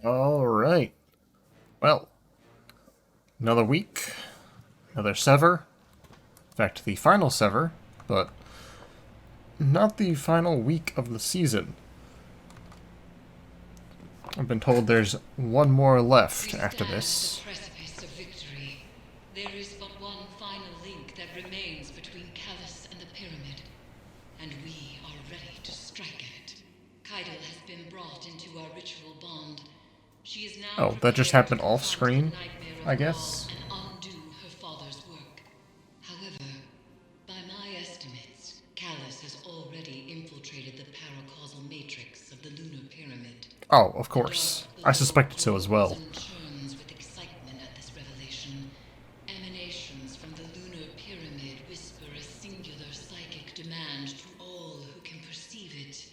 Alright. Well, another week, another Sever. In fact, the final Sever, but not the final week of the season. I've been told there's one more left after this. We stand at the precipice of victory. There is but one final link that remains between Callus and the Pyramid, and we are ready to strike it. Kaido has been brought into our ritual bond. She is now Oh, that just happened off screen, I guess. and undo her father's work. However, by my estimates, Callus has already infiltrated the paracausal matrix of the lunar pyramid. Oh, of course. I suspected so as well. Churns with excitement at this revelation. Emanations from the lunar pyramid whisper a singular psychic demand to all who can perceive it.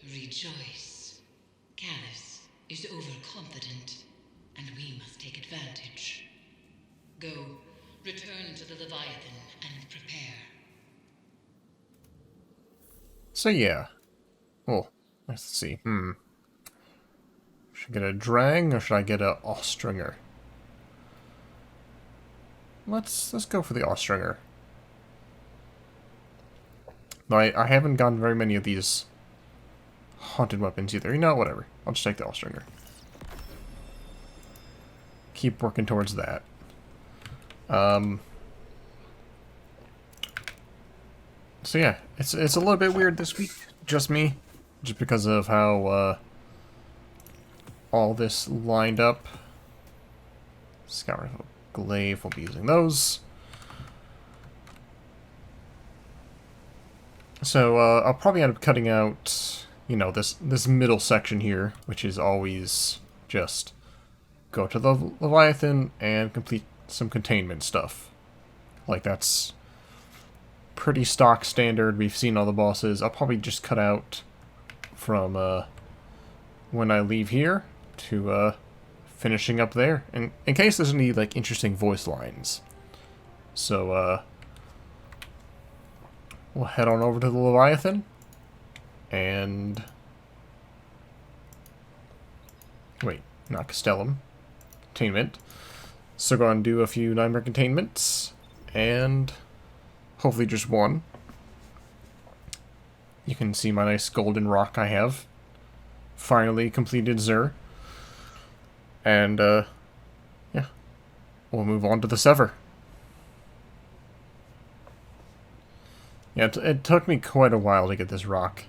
Rejoice. Callus is overconfident, and we must take advantage. Go, return to the Leviathan and prepare. So yeah. Well, let's see. Should I get a Drang or should I get a Austringer? Let's go for the Austringer. No, I haven't gotten very many of these haunted weapons either. You know, whatever. I'll just take the Austringer. Keep working towards that. So yeah, it's a little bit weird this week. Just me. Just because of how all this lined up. Scout Rifle Glaive, we'll be using those. So I'll probably end up cutting out, you know, this middle section here, which is always just go to the Leviathan and complete some containment stuff. Like, that's pretty stock standard. We've seen all the bosses. I'll probably just cut out from when I leave here to finishing up there, and in case there's any like interesting voice lines. So we'll head on over to the Leviathan and wait, not Castellum. Containment. So go and do a few nightmare containments and hopefully just one. You can see my nice golden rock I have. Finally completed Zur. And, yeah. We'll move on to the Sever. Yeah, it took me quite a while to get this rock.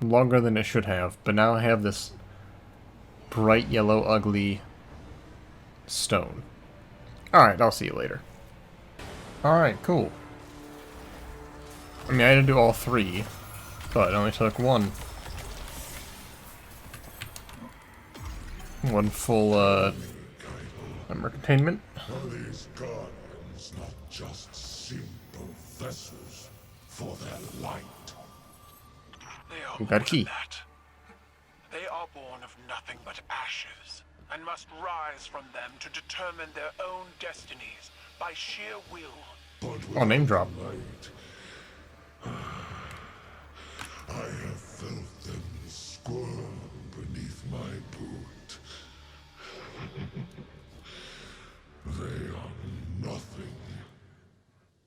Longer than it should have. But now I have this bright yellow ugly stone. Alright, I'll see you later. Alright, cool. I mean, I had to do all three, but it only took one full, number containment. Are these guardians not just simple vessels for their light? They are We more got a than key. that. They are born of nothing but ashes, and must rise from them to determine their own destinies by sheer will. Oh, name drop. Light, I have felt them squirm beneath my boot. They are nothing.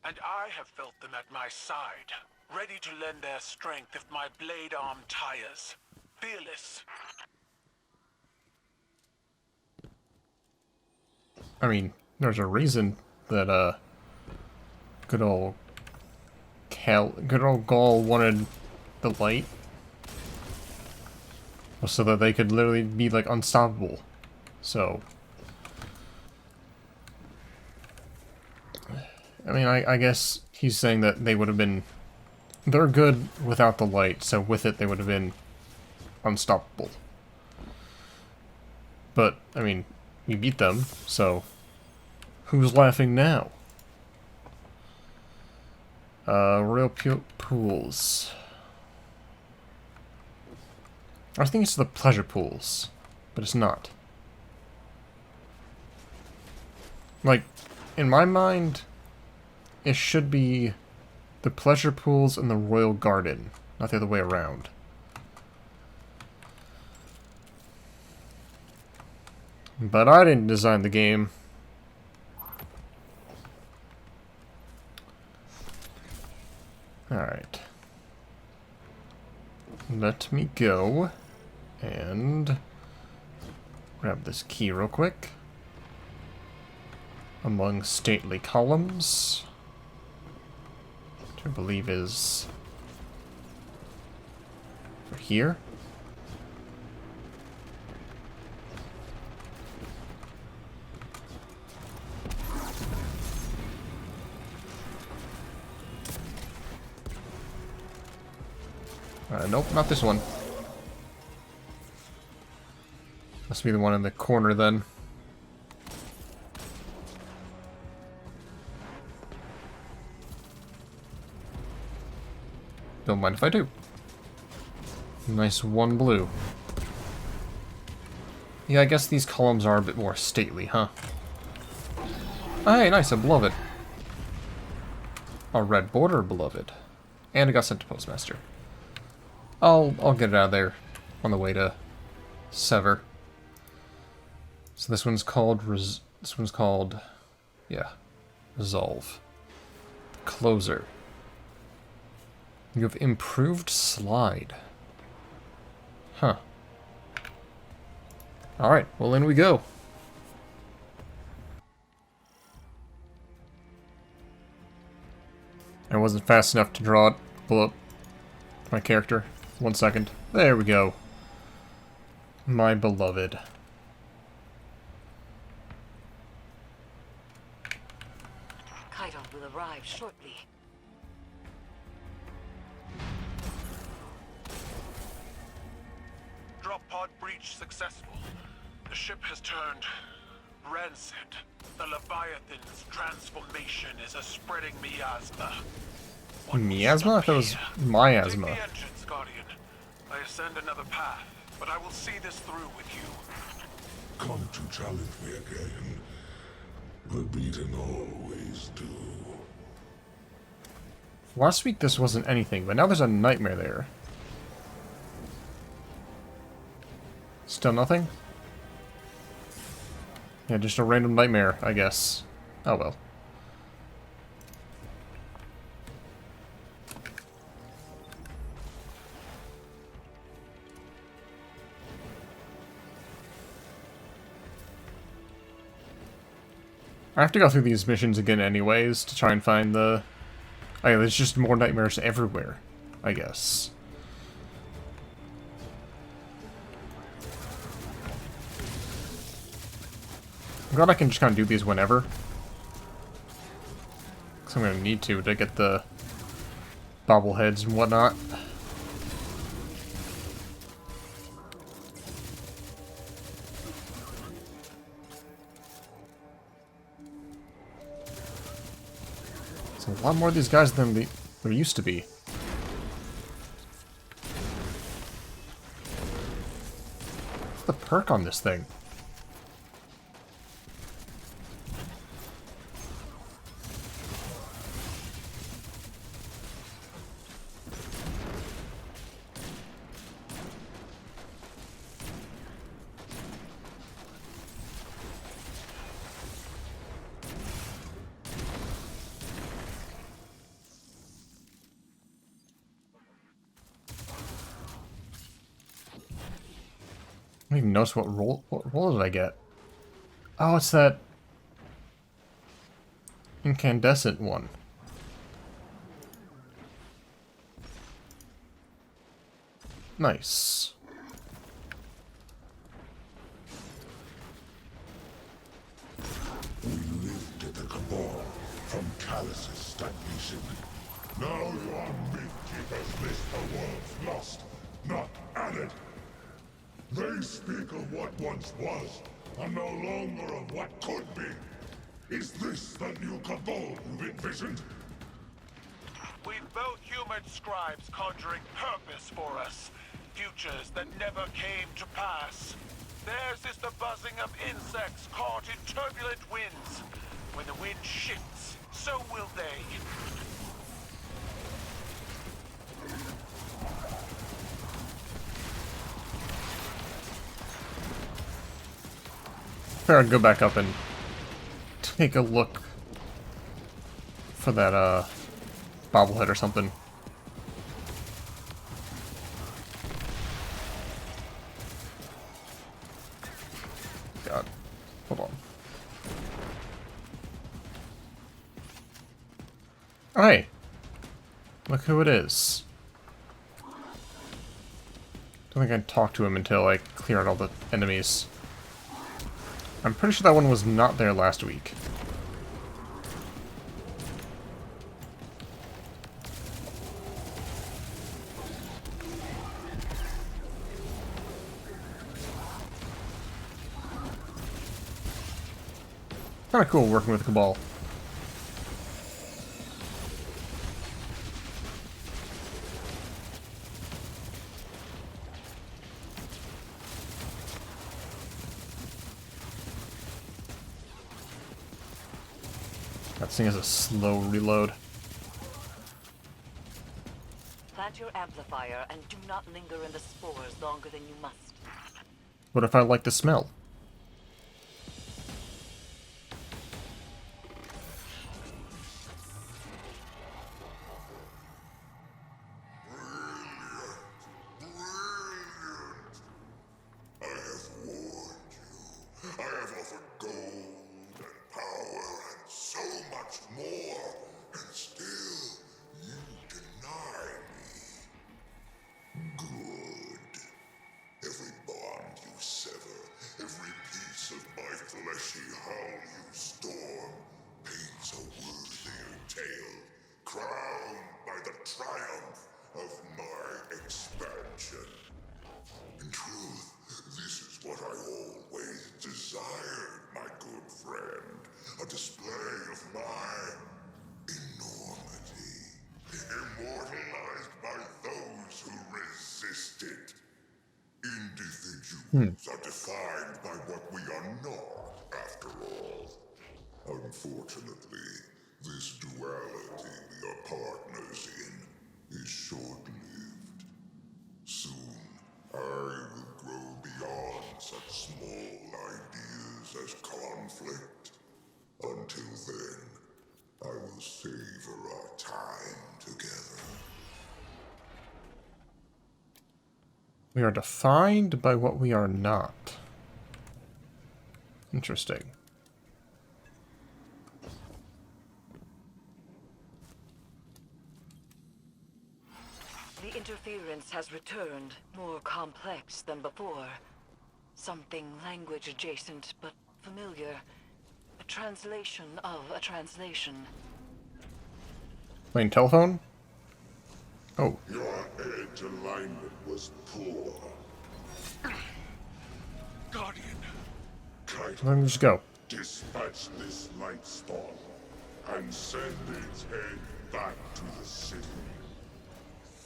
And I have felt them at my side, ready to lend their strength if my blade arm tires. Fearless. I mean, there's a reason that, good old Gaul wanted the light. Was so that they could literally be, like, unstoppable. So, I mean, I guess he's saying that they would have been... They're good without the light, so with it they would have been unstoppable. But, I mean, we beat them, so... Who's laughing now? Royal pools. I think it's the pleasure pools, but it's not. Like, in my mind, it should be the pleasure pools and the royal garden, not the other way around. But I didn't design the game. Alright. Let me go and grab this key real quick. Among stately columns, which I believe is for here. Nope, not this one. Must be the one in the corner then. Don't mind if I do. Nice one blue. Yeah, I guess these columns are a bit more stately, huh? Hey, nice, a beloved. A red border beloved. And it got sent to Postmaster. I'll get it out of there on the way to Sever. So this one's called yeah, Resolve. Closer. You have improved slide. Huh. Alright, well in we go. I wasn't fast enough to draw it. Pull up my character. 1 second. There we go. My beloved. Kaido will arrive shortly. Drop pod breach successful. The ship has turned rancid. The Leviathan's transformation is a spreading miasma. Miasma? I thought it was miasma. Take the entrance, Guardian. I ascend another path, but I will see this through with you. Come to challenge me again. The beaten always do. Last week this wasn't anything, but now there's a nightmare there. Still nothing? Yeah, just a random nightmare, I guess. Oh well. I have to go through these missions again anyways to try and find the... Oh yeah, there's just more nightmares everywhere, I guess. I'm glad I can just kind of do these whenever. Because I'm going to need to get the bobbleheads and whatnot. There's a lot more of these guys than there used to be. What's the perk on this thing? I don't even notice what roll did I get? Oh, it's that incandescent one. Nice. We lifted the cabal from Callus's stagnation. Now your meat-keepers list the world's lost, not added. They speak of what once was, and no longer of what could be. Is this the new cabal you've envisioned? We've both human scribes conjuring purpose for us. Futures that never came to pass. Theirs is the buzzing of insects caught in turbulent winds. When the wind shifts, so will they. Fair, I'd go back up and take a look for that bobblehead or something. God, hold on. Oh, hey, look who it is. Don't think I can talk to him until I clear out all the enemies. I'm pretty sure that one was not there last week. Kinda cool working with the Cabal. That thing has a slow reload. Plant your amplifier and do not linger in the spores longer than you must. What if I like the smell? I have warned you. I have offered gold and power and so much more, and still you deny me. Good. Every bond you sever, every piece of my fleshy hull you storm, paints a worthier tale, crowned by the triumph of my expansion. In truth, this is what I always desired, my good friend. A display of my enormity, immortalized by those who resist it. Individuals are defined by what we are not, after all. Unfortunately, this duality we are partners in is short-lived. Soon, I will grow beyond such small ideas as conflict. Until then, I will savor our time together. We are defined by what we are not. Interesting. The interference has returned, more complex than before. Something language adjacent, but familiar. A translation of a translation. Playing telephone? Oh, Your edge alignment was poor. Guardian, let me just go. Dispatch this light spawn and send its head back to the city.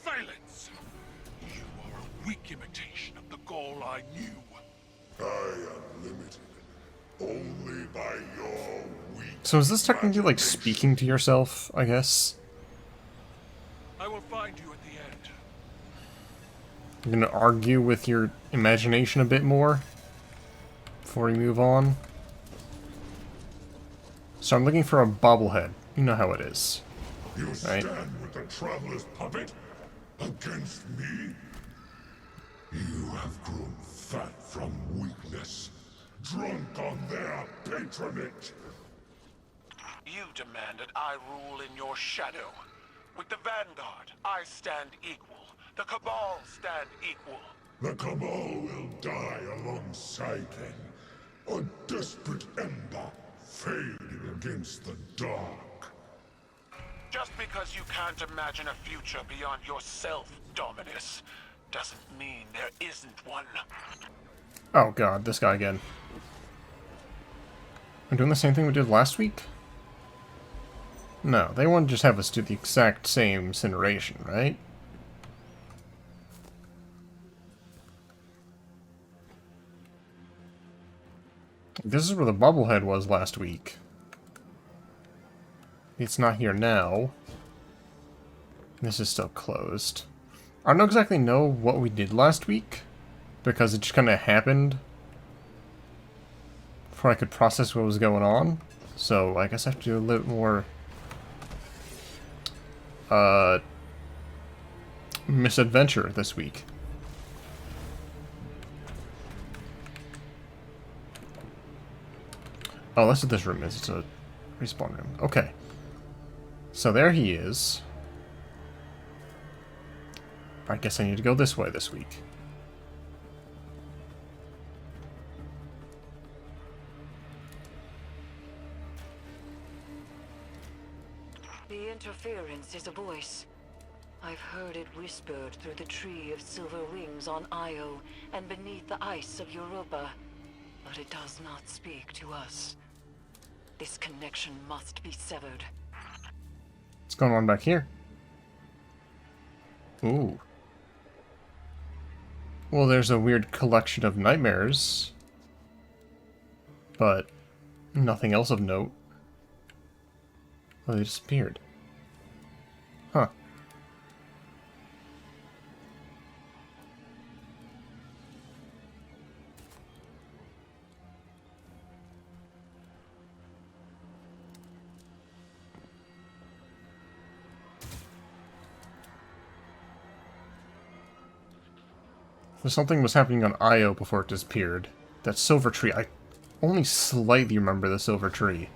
silence! You are a weak imitation of the Gaul I knew. I am limited only by your weak. So is this technically like speaking to yourself, I guess? I will find you at the end. You're gonna argue with your imagination a bit more before we move on. So I'm looking for a bobblehead. You know how it is. You Right. stand with the traveler's puppet against me? You have grown fat from weakness, drunk on their patronage. You demanded I rule in your shadow. With the Vanguard, I stand equal. The Cabal stand equal. The Cabal will die alongside them, a desperate ember fading against the dark. Just because you can't imagine a future beyond yourself, Dominus, doesn't mean there isn't one. Oh god, this guy again. I'm doing the same thing we did last week? No, they want to just have us do the exact same incineration, right? This is where the bubblehead was last week. It's not here now. This is still closed. I don't exactly know what we did last week, because it just kind of happened before I could process what was going on. So I guess I have to do a little more misadventure this week. Oh, that's what this room is. It's a respawn room. Okay. So there he is. I guess I need to go this way this week. The interference is a voice. I've heard it whispered through the tree of silver wings on Io and beneath the ice of Europa. But it does not speak to us. This connection must be severed. What's going on back here? Ooh. Well, there's a weird collection of nightmares. But nothing else of note. Oh, they disappeared. Huh. So something was happening on Io before it disappeared. That silver tree, I only slightly remember the silver tree.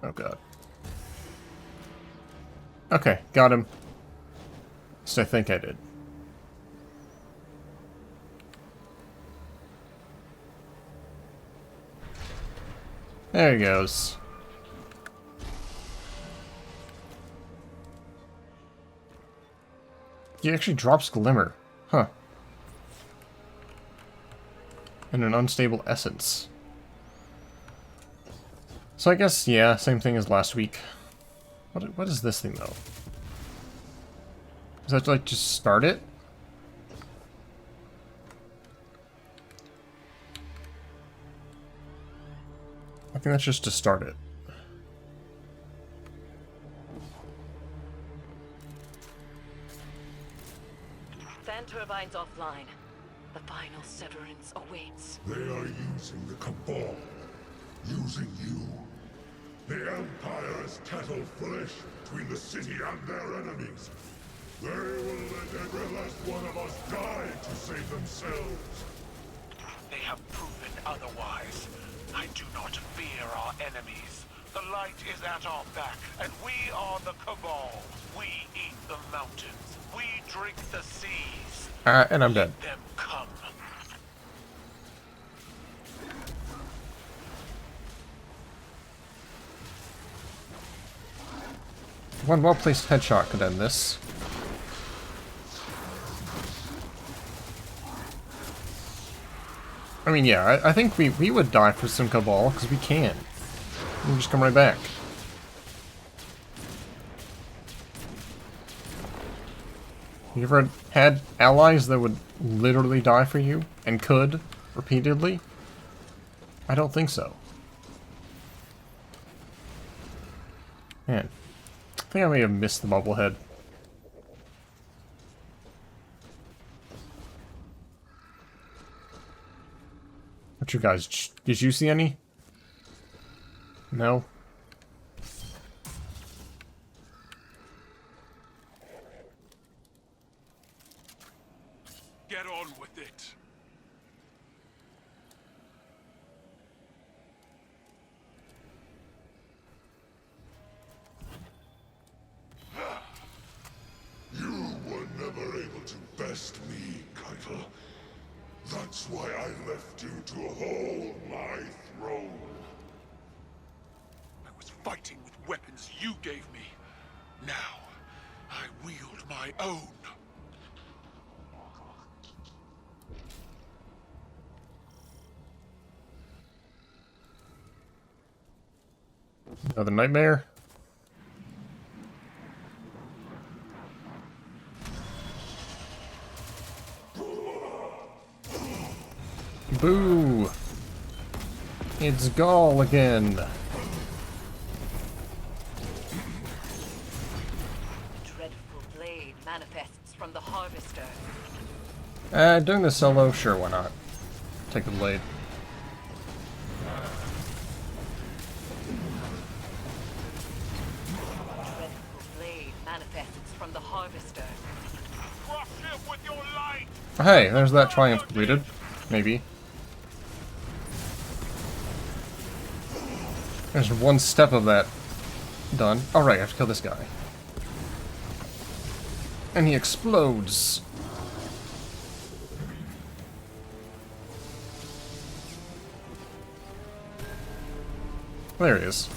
Oh god. Okay, got him. At least I think I did. There he goes. He actually drops Glimmer. Huh. And an unstable essence. So I guess, yeah, same thing as last week. What is this thing, though? Is that, like, just start it? I think that's just to start it. Fan turbines offline. The final severance awaits. They are using the Cabal. Using you. The Empire is cattle flesh between the city and their enemies. They will let every last one of us die to save themselves. They have proven otherwise. I do not fear our enemies. The light is at our back, and we are the Cabal. We eat the mountains. We drink the seas. And I'm dead. Let them come. One well-placed headshot could end this. I mean, yeah, I think we would die for some Cabal, because we can. We can just come right back. You ever had allies that would literally die for you, and could, repeatedly? I don't think so. Man, I think I may have missed the bubblehead. What you guys, did you see any? No? Get on with it. You were never able to best me, Keitel. That's why I left you to hold my throne. I was fighting with weapons you gave me. Now, I wield my own. Another nightmare? Boo! It's Gaul again. Harvester. Doing this solo? Sure, why not? Take the blade. Dreadful blade manifests from the Harvester. Crush him with your light! Hey, there's that triumph completed. Maybe. There's one step of that done. Alright, I have to kill this guy. And he explodes. There he is.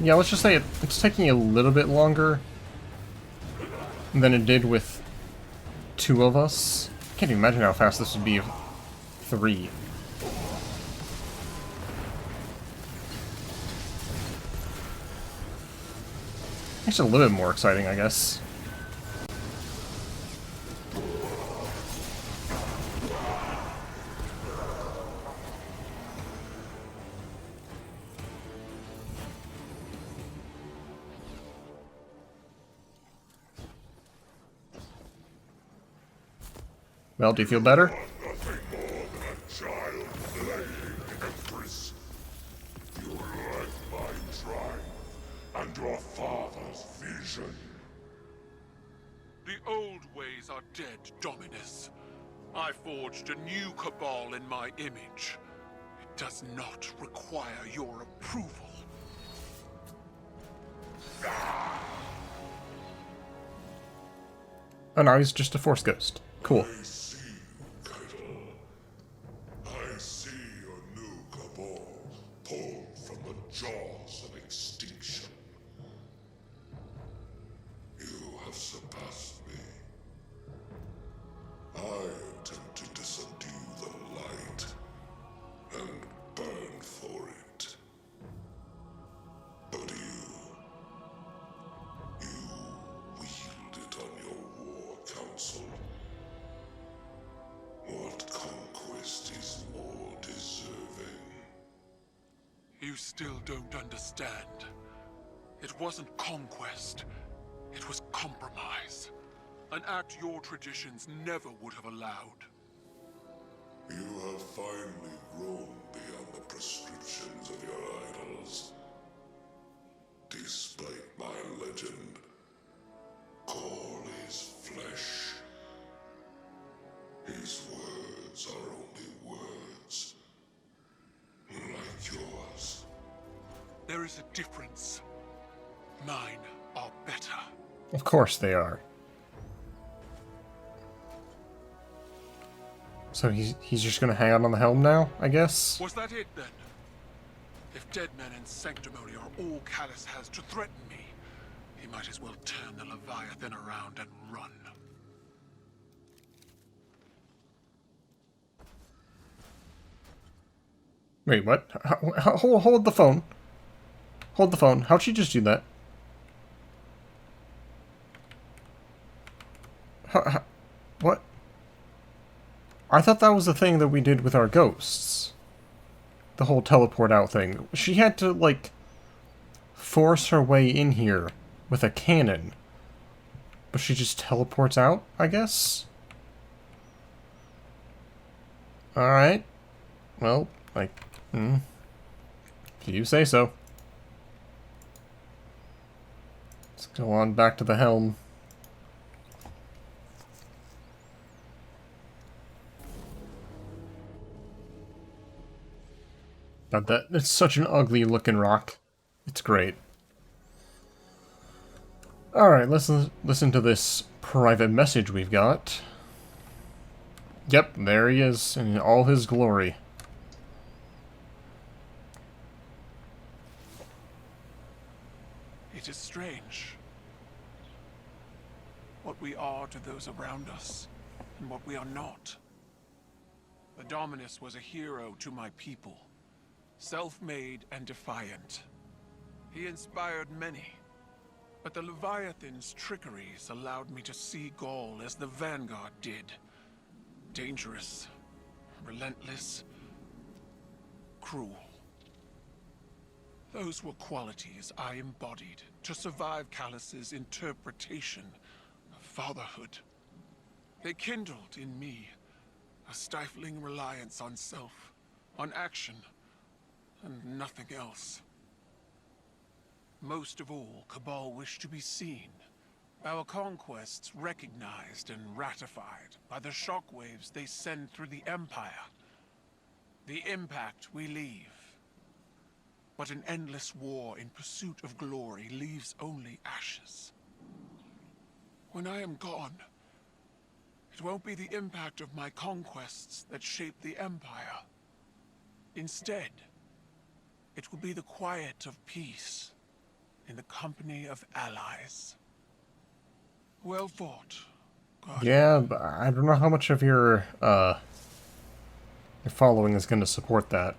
Yeah, let's just say it's taking a little bit longer than it did with 2 of us. I can't even imagine how fast this would be with 3. Makes it a little bit more exciting, I guess. Well, do you feel better? Nothing more than a child playing, Empress. You lack my drive and your father's vision. The old ways are dead, Dominus. I forged a new cabal in my image. It does not require your approval. Oh no, he's just a Force Ghost. Cool. I see you, Keitel. I see your new cabal pulled from the jaws of extinction. You have surpassed me. I attempted to subdue the light and burn for it. But you wield it on your war council. What conquest is more deserving? You still don't understand. It wasn't conquest. It was compromise. An act your traditions never would have allowed. You have finally grown beyond the prescriptions of your idols. Despite my legend, Call is flesh. His words are only words. Like yours. There is a difference. Mine are better. Of course they are. So he's just gonna hang out on the helm now, I guess? Was that it then? If dead men and sanctimony are all Callus has to threaten me, he might as well turn the Leviathan around and run. Wait, what? Hold the phone. Hold the phone. How'd she just do that? What? I thought that was the thing that we did with our ghosts. The whole teleport out thing. She had to, like, force her way in here with a cannon. But she just teleports out, I guess? Alright. Well, like, if you say so. Let's go on back to the helm. God, it's such an ugly looking rock. It's great. Alright, let's listen to this private message we've got. Yep, there he is in all his glory. It is strange. What we are to those around us, and what we are not. The Dominus was a hero to my people. Self-made and defiant. He inspired many. But the Leviathan's trickeries allowed me to see Gaul as the Vanguard did. Dangerous, relentless, cruel. Those were qualities I embodied to survive Callus's interpretation of fatherhood. They kindled in me a stifling reliance on self, on action, and nothing else. Most of all, Cabal wished to be seen. Our conquests recognized and ratified by the shockwaves they send through the Empire. The impact we leave. But an endless war in pursuit of glory leaves only ashes. When I am gone, it won't be the impact of my conquests that shape the Empire. Instead, it will be the quiet of peace in the company of allies. Well fought, Guardian. Yeah, but I don't know how much of your following is going to support that.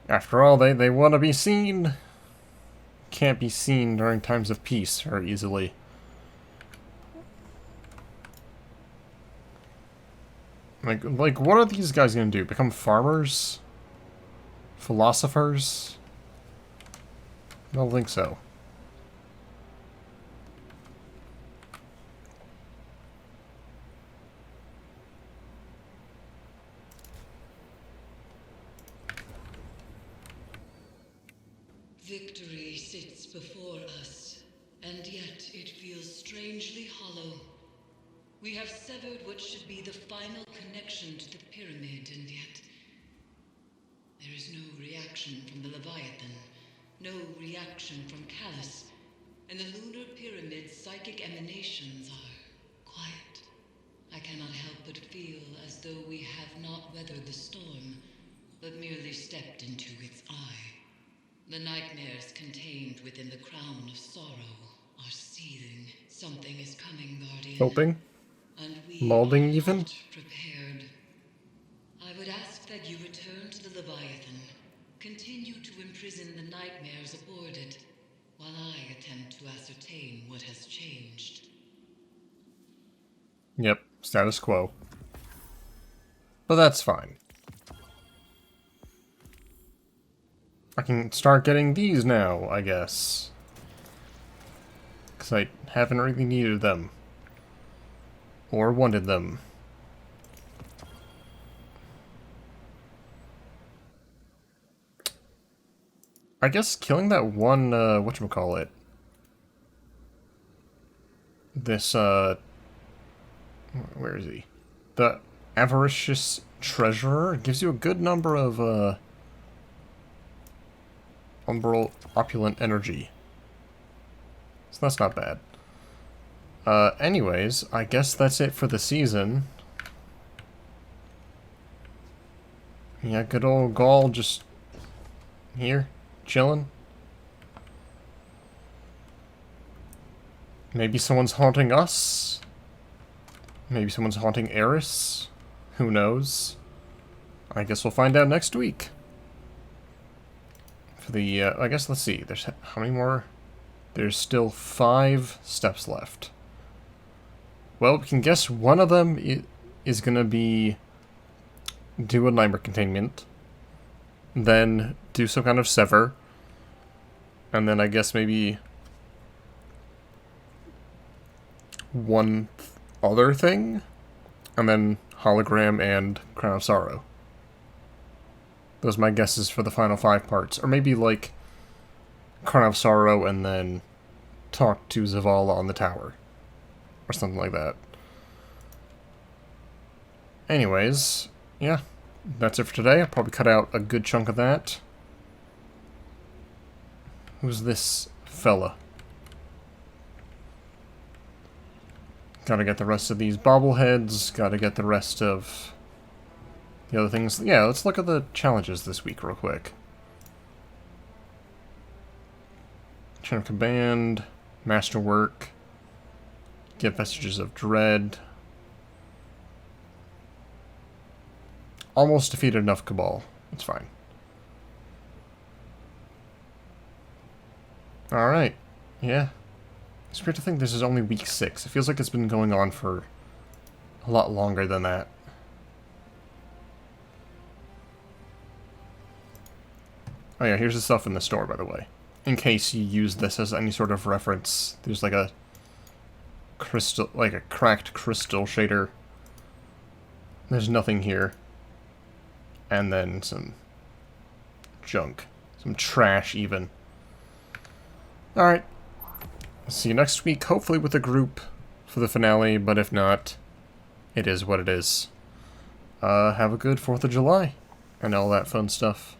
After all, they want to be seen. Can't be seen during times of peace very easily. Like, what are these guys going to do? Become farmers? Philosophers? I don't think so. Victory sits before us, and yet it feels strangely hollow. We have severed what should be the final connection to the pyramid, and yet there is no reaction from the Leviathan, no reaction from Callus, and the lunar pyramid's psychic emanations are quiet. I cannot help but feel as though we have not weathered the storm, but merely stepped into its eye. The nightmares contained within the crown of sorrow are seething. Something is coming, Guardian. Hoping? And we Molding are even? not prepared. I would ask that you return to the Leviathan. Continue to imprison the nightmares aboard it, while I attempt to ascertain what has changed. Yep, status quo. But that's fine. I can start getting these now, I guess. Because I haven't really needed them. Or wanted them. I guess killing that one, whatchamacallit. This, where is he? The Avaricious Treasurer gives you a good number of, umbral opulent energy. So that's not bad. Anyways, I guess that's it for the season. Yeah, good old Gaul just here, chilling. Maybe someone's haunting us? Maybe someone's haunting Eris? Who knows? I guess we'll find out next week. For the, I guess, let's see, there's, how many more? There's still 5 steps left. Well, we can guess one of them is gonna be do a nightmare containment, then do some kind of sever, and then I guess maybe one other thing, and then hologram and Crown of Sorrow. Those are my guesses for the final 5 parts. Or maybe, like, Crown of Sorrow and then talk to Zavala on the tower. Or something like that. Anyways, yeah. That's it for today. I'll probably cut out a good chunk of that. Who's this fella? Gotta get the rest of these bobbleheads. Gotta get the rest of the other things. Yeah, let's look at the challenges this week real quick. Chain of Command, Masterwork, Get Vestiges of Dread. Almost defeated enough Cabal. It's fine. Alright. Yeah. It's weird to think this is only week 6. It feels like it's been going on for a lot longer than that. Oh yeah, here's the stuff in the store, by the way. In case you use this as any sort of reference, there's like a crystal, like a cracked crystal shader. There's nothing here. And then some junk. Some trash, even. Alright. See you next week, hopefully with a group for the finale, but if not, it is what it is. Have a good 4th of July, and all that fun stuff.